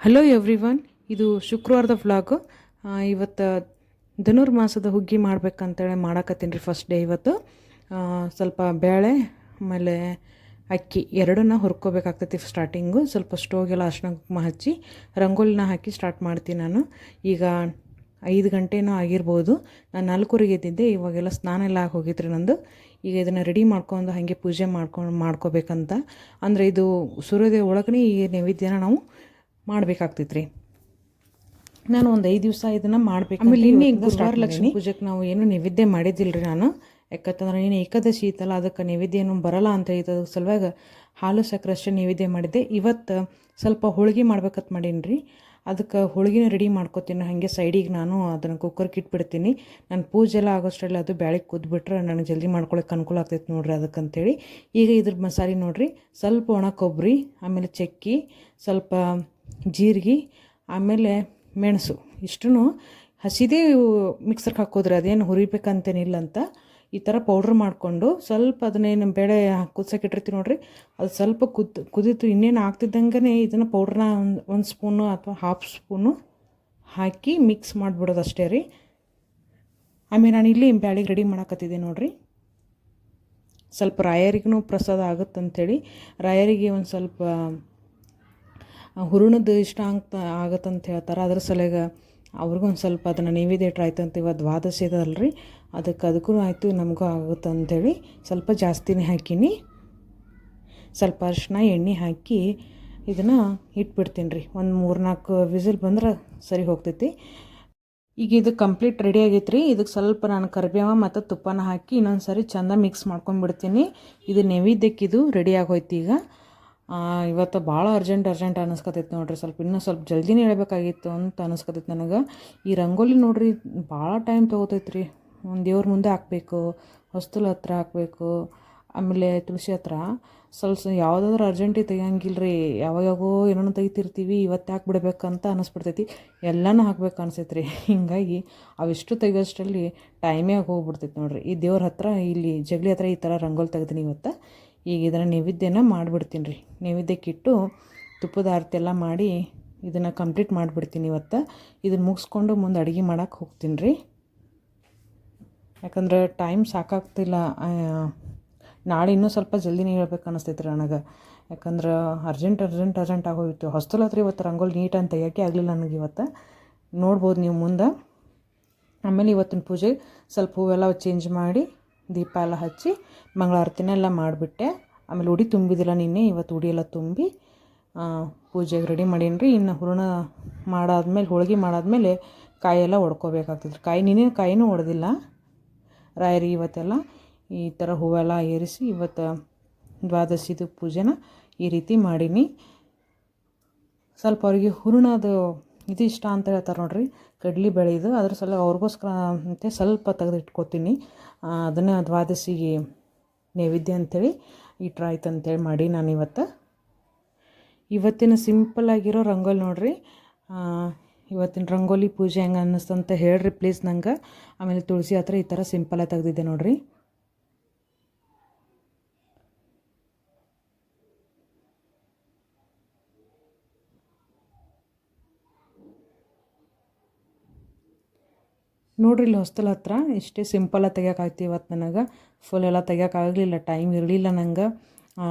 Hello everyone, ಇದು ಶುಕ್ರವಾರದ vlog. ಇವತ್ತು ಧನುರ್ಮಾಸದ ಹುಗ್ಗಿ ಮಾಡ್ಬೇಕಂತೇಳಿ ಮಾಡಕತ್ತೀನಿ ರೀ. ಫಸ್ಟ್ ಡೇ ಇವತ್ತು ಸ್ವಲ್ಪ ಬೇಳೆ ಆಮೇಲೆ ಅಕ್ಕಿ ಎರಡನ್ನ ಹುರ್ಕೋಬೇಕಾಗ್ತೈತಿ. ಸ್ಟಾರ್ಟಿಂಗು ಸ್ವಲ್ಪ ಸ್ಟೋವ್ಗೆಲ್ಲ ಅರ್ಶಿನ ಕುಂಕುಮ ಹಚ್ಚಿ ರಂಗೋಲಿನ ಹಾಕಿ ಸ್ಟಾರ್ಟ್ ಮಾಡ್ತೀನಿ ನಾನು. ಈಗ 5 ಗಂಟೆನೂ ಆಗಿರ್ಬೋದು. ನಾನು 4:30 ಎದ್ದಿದ್ದೆ. ಇವಾಗೆಲ್ಲ ಸ್ನಾನ ಎಲ್ಲ ಆಗಿ ಹೋಗಿದ್ರಿ ನಂದು. ಈಗ ಇದನ್ನು ರೆಡಿ ಮಾಡ್ಕೊಂಡು ಹಾಗೆ ಪೂಜೆ ಮಾಡ್ಕೋಬೇಕಂತ. ಅಂದರೆ ಇದು ಸೂರ್ಯೋದಯ ಒಳಗನೆ ಈ ನೈವೇದ್ಯನ ನಾವು ಮಾಡಬೇಕಾಗ್ತೈತ್ರಿ. ನಾನು ಒಂದು 5 ದಿವಸ ಇದನ್ನು ಮಾಡಬೇಕು. ಆಮೇಲೆ ಇನ್ನೇ ಗುರುವಾರ ಲಕ್ಷ್ಮೀ ಪೂಜೆಗೆ ನಾವು ಏನು ನೈವೇದ್ಯ ಮಾಡಿದ್ದಿಲ್ಲ ರೀ ನಾನು. ಯಾಕಂತಂದ್ರೆ ಏನು ಏಕಾದಶಿ ಇತ್ತಲ್ಲ, ಅದಕ್ಕೆ ನೈವೇದ್ಯ ಏನು ಬರಲ್ಲ ಅಂತ ಹೇಳಿದ ಸಲುವಾಗಿ ಹಾಲು ಸಕ್ಕರೆ ಅಷ್ಟೇ ನೈವೇದ್ಯ ಮಾಡಿದ್ದೆ. ಇವತ್ತು ಸ್ವಲ್ಪ ಹೋಳಿಗೆ ಮಾಡ್ಬೇಕಂತ ಮಾಡೀನಿ ರೀ. ಅದಕ್ಕೆ ಹೋಳಿಗೆನ ರೆಡಿ ಮಾಡ್ಕೊತೀನಿ. ಹಾಗೆ ಸೈಡಿಗೆ ನಾನು ಅದನ್ನು ಕುಕ್ಕರ್ಗೆ ಇಟ್ಬಿಡ್ತೀನಿ. ನಾನು ಪೂಜೆ ಎಲ್ಲ ಆಗೋಷ್ಟರಲ್ಲಿ ಅದು ಬ್ಯಾಳಿಗೆ ಕುದ್ಬಿಟ್ರೆ ನನಗೆ ಜಲ್ದಿ ಮಾಡ್ಕೊಳಕ್ಕೆ ಅನುಕೂಲ ಆಗ್ತೈತೆ ನೋಡಿರಿ. ಅದಕ್ಕಂತೇಳಿ ಈಗ ಇದ್ರ ಮಸಾಲೆ ನೋಡಿರಿ, ಸ್ವಲ್ಪ ಒಣ ಕೊಬ್ಬರಿ, ಆಮೇಲೆ ಚಕ್ಕಿ, ಸ್ವಲ್ಪ ಜೀರಿಗೆ, ಆಮೇಲೆ ಮೆಣಸು, ಇಷ್ಟೂ ಹಸಿದೇ ಮಿಕ್ಸರ್ಗೆ ಹಾಕೋದ್ರಿ. ಅದೇನು ಹುರಿಬೇಕಂತೇನಿಲ್ಲ ಅಂತ. ಈ ಥರ ಪೌಡ್ರ್ ಮಾಡಿಕೊಂಡು ಸ್ವಲ್ಪ ಅದನ್ನೇನು ಬೇಳೆ ಕುದ್ಸಕ್ಕೆ ಇಟ್ಟಿರ್ತೀವಿ ನೋಡಿರಿ, ಅದು ಸ್ವಲ್ಪ ಕುದೀತು ಇನ್ನೇನು ಆಗ್ತಿದ್ದಂಗೆ ಇದನ್ನು ಪೌಡ್ರನ್ನ ಒಂದು ಸ್ಪೂನು ಅಥವಾ ಹಾಫ್ ಸ್ಪೂನು ಹಾಕಿ ಮಿಕ್ಸ್ ಮಾಡಿಬಿಡೋದು ಅಷ್ಟೇ ರೀ. ಆಮೇಲೆ ನಾನು ಇಲ್ಲಿ ಬ್ಯಾಳಿಗೆ ರೆಡಿ ಮಾಡಾಕತ್ತಿದ್ದೆ ನೋಡಿರಿ. ಸ್ವಲ್ಪ ರಾಯರಿಗೂ ಪ್ರಸಾದ ಆಗುತ್ತಂತೇಳಿ ರಾಯರಿಗೆ ಒಂದು ಸ್ವಲ್ಪ ಹೂರಣದ ಇಷ್ಟ ಆಗತ್ತಂತ ಹೇಳ್ತಾರೆ. ಅದ್ರ ಸಲುವಾಗಿ ಅವ್ರಿಗೊಂದು ಸ್ವಲ್ಪ ಅದನ್ನು ನೈವೇದ್ಯ ಇಟ್ರೆ ಆಯ್ತು ಅಂತ. ಇವತ್ತು ದ್ವಾದಶಿ ಇದಲ್ರಿ, ಅದಕ್ಕೂ ಆಯಿತು, ನಮಗೂ ಆಗುತ್ತೆ ಅಂಥೇಳಿ ಸ್ವಲ್ಪ ಜಾಸ್ತಿನೇ ಹಾಕೀನಿ. ಸ್ವಲ್ಪ ಅರಿಶಿನ ಎಣ್ಣೆ ಹಾಕಿ ಇದನ್ನು ಇಟ್ಬಿಡ್ತೀನಿ ರೀ. ಒಂದು 3-4 ವಿಸಿಲ್ ಬಂದ್ರೆ ಸರಿ ಹೋಗ್ತೈತಿ. ಈಗ ಇದು ಕಂಪ್ಲೀಟ್ ರೆಡಿ ಆಗೈತೆ ರೀ. ಇದಕ್ಕೆ ಸ್ವಲ್ಪ ನಾನು ಕರಿಬೇವ ಮತ್ತು ತುಪ್ಪನ ಹಾಕಿ ಇನ್ನೊಂದು ಸರಿ ಚೆಂದ ಮಿಕ್ಸ್ ಮಾಡ್ಕೊಂಡ್ಬಿಡ್ತೀನಿ. ಇದು ನೈವೇದ್ಯಕ್ಕೆ ಇದು ರೆಡಿ ಆಗೋಯ್ತು. ಈಗ ಇವತ್ತು ಭಾಳ ಅರ್ಜೆಂಟ್ ಅನ್ನಿಸ್ಕೊತೈತೆ ನೋಡಿರಿ. ಇನ್ನೂ ಸ್ವಲ್ಪ ಜಲ್ದಿನೇ ಹೇಳ್ಬೇಕಾಗಿತ್ತು ಅಂತ ಅನ್ನಿಸ್ಕೊತೈತೆ ನನಗೆ. ಈ ರಂಗೋಲಿ ನೋಡಿರಿ ಭಾಳ ಟೈಮ್ ತೊಗೋತೈತೆ ರೀ. ಒಂದು ದೇವ್ರ ಮುಂದೆ ಹಾಕಬೇಕು, ಹೊಸ್ತಲ ಹತ್ರ ಹಾಕಬೇಕು, ಆಮೇಲೆ ತುಳಸಿ ಹತ್ರ ಸ್ವಲ್ಪ ಯಾವುದಾದ್ರೂ ಅರ್ಜೆಂಟಿಗೆ ತೆಗಿಯಂಗಿಲ್ಲ ರೀ. ಯಾವಾಗೋ ಏನೋ ತೆಗಿತಿರ್ತೀವಿ, ಇವತ್ತು ಯಾಕೆ ಬಿಡಬೇಕಂತ ಅನ್ನಿಸ್ಬಿಡ್ತೈತಿ. ಎಲ್ಲನೂ ಹಾಕ್ಬೇಕು ಅನ್ಸೈತೆ ರೀ. ಹೀಗಾಗಿ ಅವಿಷ್ಟು ತೆಗಿಯೋಷ್ಟರಲ್ಲಿ ಟೈಮೇ ಹೋಗ್ಬಿಡ್ತೈತೆ ನೋಡಿರಿ. ಈ ದೇವ್ರ ಹತ್ರ ಇಲ್ಲಿ ಜಗಲಿ ಹತ್ರ ಈ ಥರ ರಂಗೋಲಿ ತೆಗ್ದೀನಿ ಇವತ್ತು. ಈಗ ಇದನ್ನು ನೈವೇದ್ಯನ ಮಾಡಿಬಿಡ್ತೀನಿ ರೀ. ನೈವೇದ್ಯಕ್ಕಿಟ್ಟು ತುಪ್ಪದ ಆರತಿ ಎಲ್ಲ ಮಾಡಿ ಇದನ್ನು ಕಂಪ್ಲೀಟ್ ಮಾಡಿಬಿಡ್ತೀನಿ ಇವತ್ತು. ಇದನ್ನು ಮುಗಿಸ್ಕೊಂಡು ಮುಂದೆ ಅಡುಗೆ ಮಾಡೋಕ್ಕೆ ಹೋಗ್ತೀನಿ ರೀ. ಯಾಕಂದ್ರೆ ಟೈಮ್ ಸಾಕಾಗ್ತಿಲ್ಲ. ನಾಳೆ ಇನ್ನೂ ಸ್ವಲ್ಪ ಜಲ್ದಿನೇ ಹೇಳ್ಬೇಕು ಅನ್ನಿಸ್ತೈತೆ ರೀ ನನಗೆ. ಯಾಕಂದ್ರೆ ಅರ್ಜೆಂಟ್ ಆಗೋಗಿತ್ತು. ಹೊಸ್ತಲ ಹತ್ರ ಇವತ್ತು ರಂಗೋಲಿ ನೀಟಾಗಿ ತೆಗಿಯೋಕ್ಕೆ ಆಗಲಿಲ್ಲ ನನಗೆ ಇವತ್ತು. ನೋಡ್ಬೋದು ನೀವು ಮುಂದೆ. ಆಮೇಲೆ ಇವತ್ತಿನ ಪೂಜೆ ಸ್ವಲ್ಪ ಹೂವೆಲ್ಲ ಚೇಂಜ್ ಮಾಡಿ ದೀಪ ಎಲ್ಲ ಹಚ್ಚಿ ಮಂಗಳಾರತಿನೆಲ್ಲ ಮಾಡಿಬಿಟ್ಟೆ. ಆಮೇಲೆ ಉಡಿ ತುಂಬಿದಿಲ್ಲ ನಿನ್ನೆ, ಇವತ್ತು ಉಡಿ ಎಲ್ಲ ತುಂಬಿ ಪೂಜೆಗೆ ರೆಡಿ ಮಾಡೀನಿ ರೀ. ಇನ್ನು ಹೂರಣ ಮಾಡಾದ್ಮೇಲೆ, ಹೋಳಿಗೆ ಮಾಡಾದ್ಮೇಲೆ ಕಾಯೆಲ್ಲ ಒಡ್ಕೋಬೇಕಾಗ್ತದೆ. ಕಾಯಿನೂ ಒಡೆದಿಲ್ಲ ರಾಯರಿಗೆ. ಇವತ್ತೆಲ್ಲ ಈ ಥರ ಹೂವೆಲ್ಲ ಏರಿಸಿ ಇವತ್ತು ದ್ವಾದಶಿದು ಪೂಜೆನ ಈ ರೀತಿ ಮಾಡೀನಿ. ಸ್ವಲ್ಪ ಅವ್ರಿಗೆ ಹೂರಣದು ಇದು ಇಷ್ಟ ಅಂತ ಹೇಳ್ತಾರೆ ನೋಡಿರಿ, ಕಡ್ಲಿ ಬೆಳೆದು. ಅದ್ರ ಸಲ ಅವ್ರಿಗೋಸ್ಕರ ಅಂತ ಸ್ವಲ್ಪ ತೆಗೆದಿಟ್ಕೋತೀನಿ. ಅದನ್ನು ದ್ವಾದಶಿಗೆ ನೈವೇದ್ಯ ಅಂಥೇಳಿ ಇಟ್ರೆ ಆಯ್ತು ಅಂತೇಳಿ ಮಾಡಿ ನಾನು ಇವತ್ತಿನ ಸಿಂಪಲ್ಲಾಗಿರೋ ರಂಗೋಲಿ ನೋಡಿರಿ. ಇವತ್ತಿನ ರಂಗೋಲಿ ಪೂಜೆ ಹೆಂಗೆ ಅನ್ನಿಸ್ತಂತ ಹೇಳ್ರಿ ಪ್ಲೀಸ್ ನಂಗೆ. ಆಮೇಲೆ ತುಳಸಿ ಹತ್ರ ಈ ಥರ ಸಿಂಪಲಾಗಿ ತೆಗೆದಿದ್ದೆ ನೋಡಿರಿ. ನೋಡ್ರಿ ಇಲ್ಲಿ ಹೊಸ್ತಲ ಹತ್ರ ಇಷ್ಟೇ ಸಿಂಪಲಾಗಿ ತೆಗಿಯೋಕ್ಕಾಗ್ತಿ. ಇವತ್ತು ನನಗೆ ಫುಲ್ ಎಲ್ಲ ತೆಗಿಯೋಕ್ಕಾಗಲಿಲ್ಲ, ಟೈಮ್ ಇರಲಿಲ್ಲ ನಂಗೆ.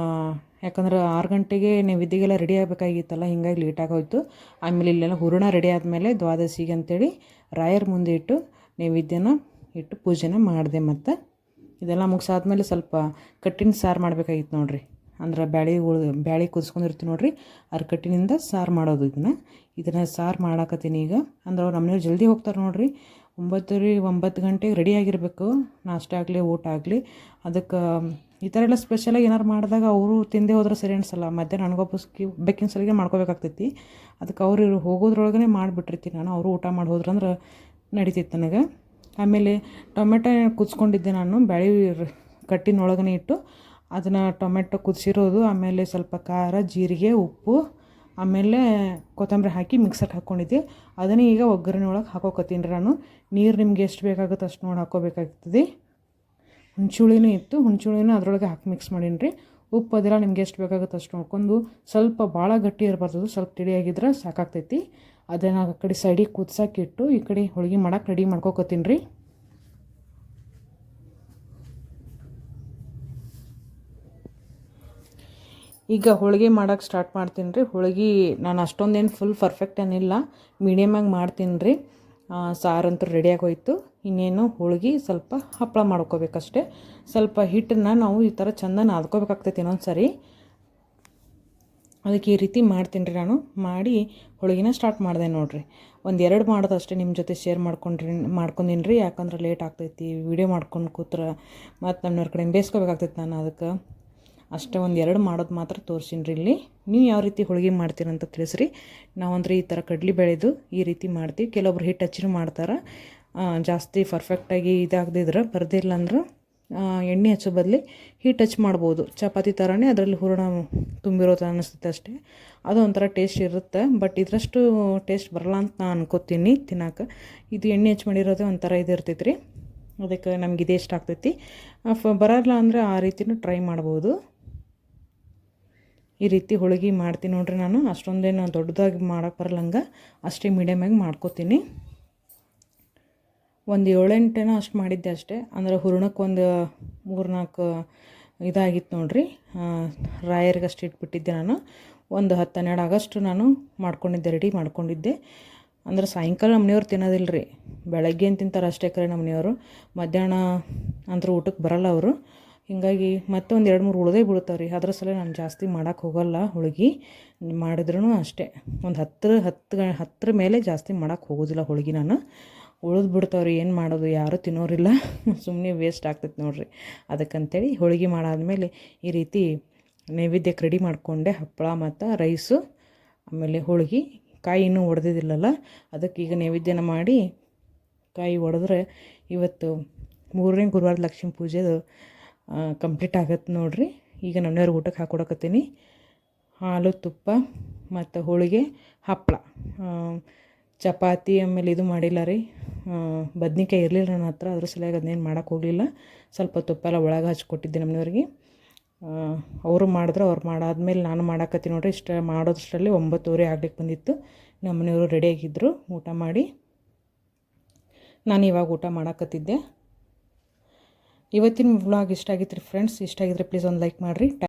ಯಾಕಂದ್ರೆ 6 ಗಂಟೆಗೆ ನೈವೇದ್ಯಗೆಲ್ಲ ರೆಡಿ ಆಗಬೇಕಾಗಿತ್ತಲ್ಲ, ಹಿಂಗಾಗಿ ಲೇಟಾಗಿ ಹೋಯ್ತು. ಆಮೇಲೆ ಇಲ್ಲೆಲ್ಲ ಹೂರಣ ರೆಡಿ ಆದಮೇಲೆ ದ್ವಾದಶಿಗೆ ಅಂತೇಳಿ ರಾಯರ ಮುಂದೆ ಇಟ್ಟು ನೈವೇದ್ಯನ ಇಟ್ಟು ಪೂಜೆನ ಮಾಡಿದೆ. ಮತ್ತು ಇದೆಲ್ಲ ಮುಗಿಸಾದ್ಮೇಲೆ ಸ್ವಲ್ಪ ಕಟ್ಟಿನ ಸಾರು ಮಾಡಬೇಕಾಗಿತ್ತು ನೋಡಿರಿ. ಅಂದ್ರೆ ಬ್ಯಾಳಿ ಕುದಿಸ್ಕೊಂಡಿರ್ತೀವಿ ನೋಡಿರಿ, ಕಟ್ಟಿನಿಂದ ಸಾರು ಮಾಡೋದು. ಇದನ್ನು ಸಾರು ಮಾಡಾಕತ್ತೀನಿ ಈಗ. ಅಂದ್ರೆ ಅವ್ರು ನಮ್ಮನೆಯವ್ರು ಜಲ್ದಿ ಹೋಗ್ತಾರೆ ನೋಡಿರಿ. 9 ಗಂಟೆಗೆ ರೆಡಿ ಆಗಿರಬೇಕು, ನಾಷ್ಟ ಆಗಲಿ ಊಟ ಆಗಲಿ. ಅದಕ್ಕೆ ಈ ಥರ ಎಲ್ಲ ಸ್ಪೆಷಲಾಗಿ ಏನಾರು ಮಾಡಿದಾಗ ಅವರು ತಿಂದೇ ಹೋದ್ರೆ ಸರಿ ಅನಿಸಲ್ಲ. ಮಧ್ಯಾಹ್ನ ಬೆಕ್ಕಿನ ಸಲಿಗೆ ಮಾಡ್ಕೋಬೇಕಾಗ್ತೈತಿ. ಅದಕ್ಕೆ ಅವರು ಹೋಗೋದ್ರೊಳಗನೆ ಮಾಡಿಬಿಟ್ಟಿರ್ತೀನಿ ನಾನು. ಅವರು ಊಟ ಮಾಡಿ ಹೋದ್ರಂದ್ರೆ ನಡೀತಿತ್ತು ನನಗೆ. ಆಮೇಲೆ ಟೊಮೆಟೊ ಕುದಿಸ್ಕೊಂಡಿದ್ದೆ ನಾನು, ಬ್ಯಾಳಿ ಕಟ್ಟಿನೊಳಗನೆ ಇಟ್ಟು ಅದನ್ನು ಟೊಮೆಟೊ ಕುದಿಸಿರೋದು, ಆಮೇಲೆ ಸ್ವಲ್ಪ ಖಾರ, ಜೀರಿಗೆ, ಉಪ್ಪು, ಆಮೇಲೆ ಕೊತ್ತಂಬರಿ ಹಾಕಿ ಮಿಕ್ಸರ್ಗೆ ಹಾಕ್ಕೊಂಡಿದ್ದೆ. ಅದನ್ನೇ ಈಗ ಒಗ್ಗರಣೆ ಒಳಗೆ ಹಾಕೋಕತ್ತೀನಿ ರೀ ನಾನು. ನೀರು ನಿಮ್ಗೆ ಎಷ್ಟು ಬೇಕಾಗುತ್ತೆ ಅಷ್ಟು ನೋಡಿ ಹಾಕ್ಕೋಬೇಕಾಗ್ತದೆ. ಹುಣ್ಸುಳಿನೂ ಇತ್ತು, ಹುಣ್ಸುಳಿನೂ ಅದರೊಳಗೆ ಹಾಕಿ ಮಿಕ್ಸ್ ಮಾಡೀನಿ ರೀ. ಉಪ್ಪು ಅದೆಲ್ಲ ನಿಮ್ಗೆ ಎಷ್ಟು ಬೇಕಾಗುತ್ತೆ ಅಷ್ಟು ನೋಡ್ಕೊಂಡು, ಸ್ವಲ್ಪ ಭಾಳ ಗಟ್ಟಿ ಇರಬಾರ್ದು, ಸ್ವಲ್ಪ ತಿಳಿಯಾಗಿದ್ರೆ ಸಾಕಾಗ್ತೈತಿ. ಅದನ್ನು ಆ ಕಡೆ ಸೈಡಿಗೆ ಕುದಿಸಾಕಿಟ್ಟು ಈ ಕಡೆ ಹೋಳಿಗೆ ಮಾಡೋಕೆ ರೆಡಿ ಮಾಡ್ಕೊತೀನಿ ರೀ. ಈಗ ಹೋಳಿಗೆ ಮಾಡೋಕೆ ಸ್ಟಾರ್ಟ್ ಮಾಡ್ತೀನಿ ರೀ. ಹೋಳಿಗೆ ನಾನು ಅಷ್ಟೊಂದೇನು ಫುಲ್ ಪರ್ಫೆಕ್ಟ್ ಏನಿಲ್ಲ, ಮೀಡಿಯಮಾಗಿ ಮಾಡ್ತೀನಿ ರೀ. ಸಾರಂತೂ ರೆಡಿಯಾಗಿ ಹೋಯ್ತು. ಇನ್ನೇನು ಹೋಳಿಗೆ ಸ್ವಲ್ಪ ಹಪ್ಪಳ ಮಾಡ್ಕೋಬೇಕಷ್ಟೆ. ಸ್ವಲ್ಪ ಹಿಟ್ಟನ್ನು ನಾವು ಈ ಥರ ಚೆಂದ ನಾದ್ಕೋಬೇಕಾಗ್ತೈತಿ ಇನ್ನೊಂದು ಸರಿ. ಅದಕ್ಕೆ ಈ ರೀತಿ ಮಾಡ್ತೀನಿ ರೀ. ನಾನು ಮಾಡಿ ಹೋಳಿಗೆನ ಸ್ಟಾರ್ಟ್ ಮಾಡಿದೆ ನೋಡಿರಿ. ಒಂದೆರಡು ಮಾಡೋದಷ್ಟೇ ನಿಮ್ಮ ಜೊತೆ ಶೇರ್ ಮಾಡ್ಕೊಂಡೀನಿ ರೀ. ಯಾಕಂದ್ರೆ ಲೇಟ್ ಆಗ್ತೈತಿ ವಿಡಿಯೋ ಮಾಡ್ಕೊಂಡು ಕೂತ್ರೆ, ಮತ್ತು ನಮ್ಮವ್ರ ಕಡೆ ಬೇಯಿಸ್ಕೋಬೇಕಾಗ್ತೈತಿ. ನಾನು ಅದಕ್ಕೆ ಅಷ್ಟೇ ಒಂದೆರಡು ಮಾಡೋದು ಮಾತ್ರ ತೋರಿಸೀನಿ ರೀ ಇಲ್ಲಿ. ನೀವು ಯಾವ ರೀತಿ ಹೋಳಿಗೆ ಮಾಡ್ತೀರಂತ ತಿಳಿಸ್ರಿ. ನಾವಂದ್ರೆ ಈ ಥರ ಕಡ್ಲಿ ಬೆಳೆದು ಈ ರೀತಿ ಮಾಡ್ತೀವಿ. ಕೆಲವೊಬ್ರು ಹಿಟ್ಟು ಹಚ್ಚಿನೂ ಮಾಡ್ತಾರೆ. ಜಾಸ್ತಿ ಪರ್ಫೆಕ್ಟಾಗಿ ಇದಾಗದಿದ್ರೆ ಬರ್ದಿಲ್ಲ ಅಂದ್ರೆ ಎಣ್ಣೆ ಹಚ್ಚೋ ಬದಲಿ ಹಿಟ್ಟು ಹಚ್ಚಿ ಮಾಡ್ಬೋದು. ಚಪಾತಿ ಥರನೇ ಅದರಲ್ಲಿ ಹೂರಣ ತುಂಬಿರೋ ಥರ ಅನ್ನಿಸ್ತೈತೆ ಅಷ್ಟೇ. ಅದು ಒಂಥರ ಟೇಸ್ಟ್ ಇರುತ್ತೆ. ಬಟ್ ಇದರಷ್ಟು ಟೇಸ್ಟ್ ಬರಲ್ಲ ಅಂತ ನಾನು ಅನ್ಕೋತೀನಿ ತಿನ್ನೋಕೆ. ಇದು ಎಣ್ಣೆ ಹಚ್ಚಿ ಮಾಡಿರೋದೇ ಒಂಥರ ಇದು ಇರ್ತೈತೆ ರೀ. ಅದಕ್ಕೆ ನಮ್ಗೆ ಇದೇ ಇಷ್ಟ ಆಗ್ತೈತಿ. ಬರಲ್ಲ ಅಂದರೆ ಆ ರೀತಿನೂ ಟ್ರೈ ಮಾಡ್ಬೋದು. ಈ ರೀತಿ ಹೋಳಿಗೆ ಮಾಡ್ತೀನಿ ನೋಡ್ರಿ. ನಾನು ಅಷ್ಟೊಂದೇನು ದೊಡ್ಡದಾಗಿ ಮಾಡೋಕೆ ಬರಲ್ಲಂಗೆ ಅಷ್ಟೇ ಮೀಡಿಯಮಾಗಿ ಮಾಡ್ಕೋತೀನಿ. ಒಂದು 7-8 ಅಷ್ಟು ಮಾಡಿದ್ದೆ ಅಷ್ಟೇ. ಅಂದರೆ ಹೂರಣಕ್ಕೆ ಒಂದು 3-4 ಇದಾಗಿತ್ತು ನೋಡ್ರಿ. ರಾಯರಿಗೆ ಅಷ್ಟು ಇಟ್ಬಿಟ್ಟಿದ್ದೆ ನಾನು. ಒಂದು 10-12 ಆಗಸ್ಟ್ ನಾನು ಮಾಡ್ಕೊಂಡಿದ್ದೆ, ರೆಡಿ ಮಾಡ್ಕೊಂಡಿದ್ದೆ. ಅಂದ್ರೆ ಸಾಯಂಕಾಲ ನಮ್ಮನೆಯವ್ರು ತಿನ್ನೋದಿಲ್ಲ ರೀ. ಬೆಳಗ್ಗೆ ಏನು ತಿಂತಾರೆ ಅಷ್ಟೇ ಕರೆ ನಮ್ಮನೆಯವರು. ಮಧ್ಯಾಹ್ನ ಅಂದ್ರೆ ಊಟಕ್ಕೆ ಬರಲ್ಲ ಅವರು. ಹೀಗಾಗಿ ಮತ್ತೆ ಒಂದು 2-3 ಉಳ್ದೇ ಬಿಡ್ತಾವೆ ರೀ. ಅದ್ರ ಸಲ ನಾನು ಜಾಸ್ತಿ ಮಾಡೋಕ್ಕೆ ಹೋಗಲ್ಲ. ಹೋಳಿಗೆ ಮಾಡಿದ್ರೂ ಅಷ್ಟೇ ಒಂದು 10 ಮೇಲೆ ಜಾಸ್ತಿ ಮಾಡೋಕ್ಕೆ ಹೋಗೋದಿಲ್ಲ ಹೋಳಿಗೆ ನಾನು. ಉಳಿದು ಬಿಡ್ತಾವ್ರಿ. ಏನು ಮಾಡೋದು, ಯಾರೂ ತಿನ್ನೋರಿಲ್ಲ, ಸುಮ್ಮನೆ ವೇಸ್ಟ್ ಆಗ್ತೈತೆ ನೋಡಿರಿ. ಅದಕ್ಕಂತೇಳಿ ಹೋಳಿಗೆ ಮಾಡಾದ್ಮೇಲೆ ಈ ರೀತಿ ನೈವೇದ್ಯಕ್ಕೆ ರೆಡಿ ಮಾಡಿಕೊಂಡೆ. ಹಪ್ಪಳ ಮತ್ತು ರೈಸು, ಆಮೇಲೆ ಹೋಳಿಗೆ. ಕಾಯಿ ಇನ್ನೂ ಒಡೆದಿದ್ದಿಲ್ಲಲ್ಲ, ಅದಕ್ಕೆ ಈಗ ನೈವೇದ್ಯನ ಮಾಡಿ ಕಾಯಿ ಒಡೆದ್ರೆ ಇವತ್ತು 3ನೇ ಗುರುವಾರದ ಲಕ್ಷ್ಮೀ ಪೂಜೆದು ಕಂಪ್ಲೀಟ್ ಆಗತ್ತೆ ನೋಡಿರಿ. ಈಗ ನಮ್ಮನೆಯವ್ರಿಗೆ ಊಟಕ್ಕೆ ಹಾಕ್ಕೊಡಕತ್ತೀನಿ. ಹಾಲು, ತುಪ್ಪ ಮತ್ತು ಹೋಳಿಗೆ, ಹಪ್ಪಳ, ಚಪಾತಿ. ಆಮೇಲೆ ಇದು ಮಾಡಿಲ್ಲ ರೀ, ಬದ್ನಿಕಾಯಿ ಇರಲಿಲ್ಲ ನನ್ನ ಹತ್ರ. ಅದ್ರ ಸಲುವಾಗಿ ಅದನ್ನೇನು ಮಾಡೋಕ್ಕೆ ಹೋಗಲಿಲ್ಲ. ಸ್ವಲ್ಪ ತುಪ್ಪ ಎಲ್ಲ ಒಳಗೆ ಹಚ್ಕೊಟ್ಟಿದ್ದೆ ನಮ್ಮನೆಯವ್ರಿಗೆ. ಅವರು ಮಾಡಿದ್ರು. ಅವ್ರು ಮಾಡಾದ್ಮೇಲೆ ನಾನು ಮಾಡಾಕತ್ತೀನಿ ನೋಡಿರಿ. ಇಷ್ಟ ಮಾಡೋದಷ್ಟರಲ್ಲಿ 9:30 ಆಗ್ಲಿಕ್ಕೆ ಬಂದಿತ್ತು. ನಮ್ಮನೆಯವರು ರೆಡಿಯಾಗಿದ್ದರು ಊಟ ಮಾಡಿ. ನಾನು ಇವಾಗ ಊಟ ಮಾಡಾಕತ್ತಿದ್ದೆ. ಇವತ್ತಿನ ವ್ಲಾಗ್ ಇಷ್ಟ ಆಗಿತ್ತು ರೀ ಫ್ರೆಂಡ್ಸ್. ಇಷ್ಟ ಆಗಿದ್ರೆ ಪ್ಲೀಸ್ ಒಂದು ಲೈಕ್ ಮಾಡಿರಿ.